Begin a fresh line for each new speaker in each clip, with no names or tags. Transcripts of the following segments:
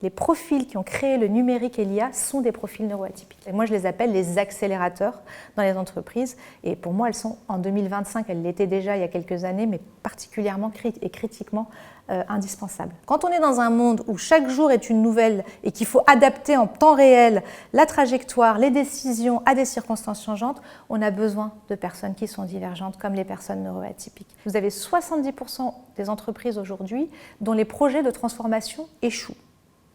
Les profils qui ont créé le numérique et l'IA sont des profils neuroatypiques. Et moi, je les appelle les accélérateurs dans les entreprises. Et pour moi, elles sont en 2025, elles l'étaient déjà il y a quelques années, mais particulièrement et critiquement indispensables. Quand on est dans un monde où chaque jour est une nouvelle et qu'il faut adapter en temps réel la trajectoire, les décisions à des circonstances changeantes, on a besoin de personnes qui sont divergentes comme les personnes neuroatypiques. Vous avez 70% des entreprises aujourd'hui dont les projets de transformation échouent.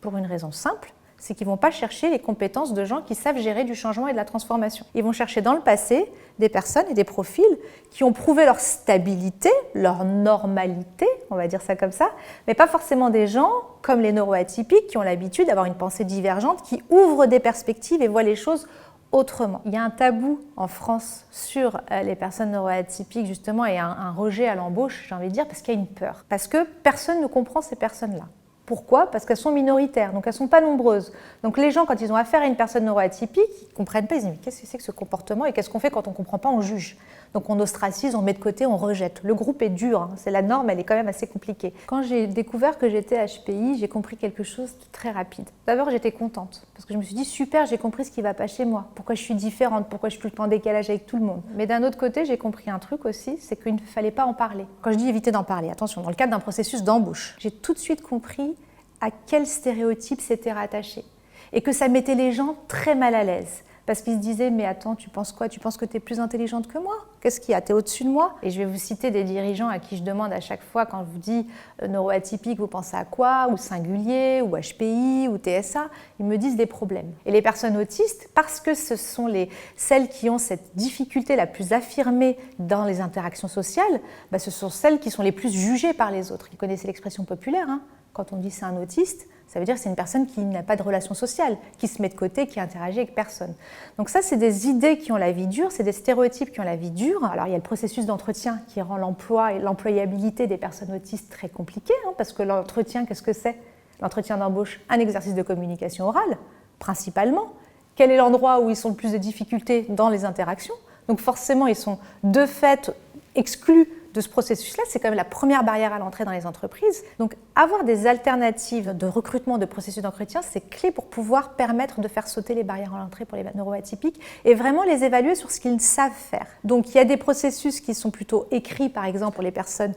Pour une raison simple, c'est qu'ils ne vont pas chercher les compétences de gens qui savent gérer du changement et de la transformation. Ils vont chercher dans le passé des personnes et des profils qui ont prouvé leur stabilité, leur normalité, on va dire ça comme ça, mais pas forcément des gens comme les neuroatypiques qui ont l'habitude d'avoir une pensée divergente, qui ouvrent des perspectives et voient les choses autrement. Il y a un tabou en France sur les personnes neuroatypiques justement et un rejet à l'embauche, j'ai envie de dire, parce qu'il y a une peur. Parce que personne ne comprend ces personnes-là. Pourquoi ? Parce qu'elles sont minoritaires, donc elles ne sont pas nombreuses. Donc les gens, quand ils ont affaire à une personne neuroatypique, ils ne comprennent pas, ils se disent « mais qu'est-ce que c'est que ce comportement ?» et qu'est-ce qu'on fait quand on ne comprend pas ? On juge. Donc on ostracise, on met de côté, on rejette. Le groupe est dur, hein. C'est la norme, elle est quand même assez compliquée. Quand j'ai découvert que j'étais HPI, j'ai compris quelque chose de très rapide. D'abord, j'étais contente, parce que je me suis dit « super, j'ai compris ce qui ne va pas chez moi. Pourquoi je suis différente ? Pourquoi je suis tout le temps en décalage avec tout le monde ?» Mais d'un autre côté, j'ai compris un truc aussi, c'est qu'il ne fallait pas en parler. Quand je dis éviter d'en parler, attention, dans le cadre d'un processus d'embauche, j'ai tout de suite compris à quel stéréotype c'était rattaché. Et que ça mettait les gens très mal à l'aise. Parce qu'ils se disaient « mais attends, tu penses quoi ? Tu penses que tu es plus intelligente que moi ? Qu'est-ce qu'il y a ? Tu es au-dessus de moi ?» Et je vais vous citer des dirigeants à qui je demande à chaque fois, quand je vous dis neuroatypique, vous pensez à quoi ? Ou singulier, ou HPI, ou TSA. Ils me disent des problèmes. Et les personnes autistes, parce que ce sont celles qui ont cette difficulté la plus affirmée dans les interactions sociales, ce sont celles qui sont les plus jugées par les autres. Vous connaissez l'expression populaire, hein ? Quand on dit c'est un autiste, ça veut dire que c'est une personne qui n'a pas de relation sociale, qui se met de côté, qui interagit avec personne. Donc ça, c'est des idées qui ont la vie dure, c'est des stéréotypes qui ont la vie dure. Alors il y a le processus d'entretien qui rend l'emploi et l'employabilité des personnes autistes très compliqué, hein, parce que l'entretien, qu'est-ce que c'est ? L'entretien d'embauche, un exercice de communication orale, principalement. Quel est l'endroit où ils ont le plus de difficultés dans les interactions ? Donc forcément, ils sont de fait exclus de ce processus-là, c'est quand même la première barrière à l'entrée dans les entreprises. Donc avoir des alternatives de recrutement, de processus d'entretien, c'est clé pour pouvoir permettre de faire sauter les barrières à l'entrée pour les neuroatypiques et vraiment les évaluer sur ce qu'ils savent faire. Donc il y a des processus qui sont plutôt écrits, par exemple pour les personnes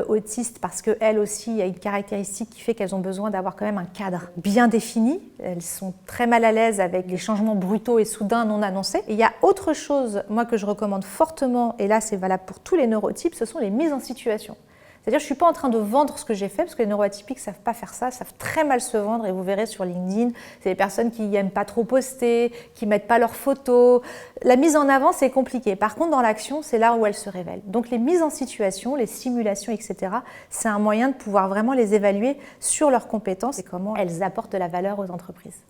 autistes, parce qu'elles aussi, il y a une caractéristique qui fait qu'elles ont besoin d'avoir quand même un cadre bien défini. Elles sont très mal à l'aise avec les changements brutaux et soudains non annoncés. Et il y a autre chose, moi, que je recommande fortement, et là c'est valable pour tous les neurotypes, ce sont les mises en situation. C'est-à-dire, je ne suis pas en train de vendre ce que j'ai fait, parce que les neuroatypiques ne savent pas faire ça, savent très mal se vendre, et vous verrez sur LinkedIn, c'est des personnes qui n'aiment pas trop poster, qui ne mettent pas leurs photos. La mise en avant, c'est compliqué. Par contre, dans l'action, c'est là où elles se révèlent. Donc les mises en situation, les simulations, etc., c'est un moyen de pouvoir vraiment les évaluer sur leurs compétences et comment elles apportent de la valeur aux entreprises.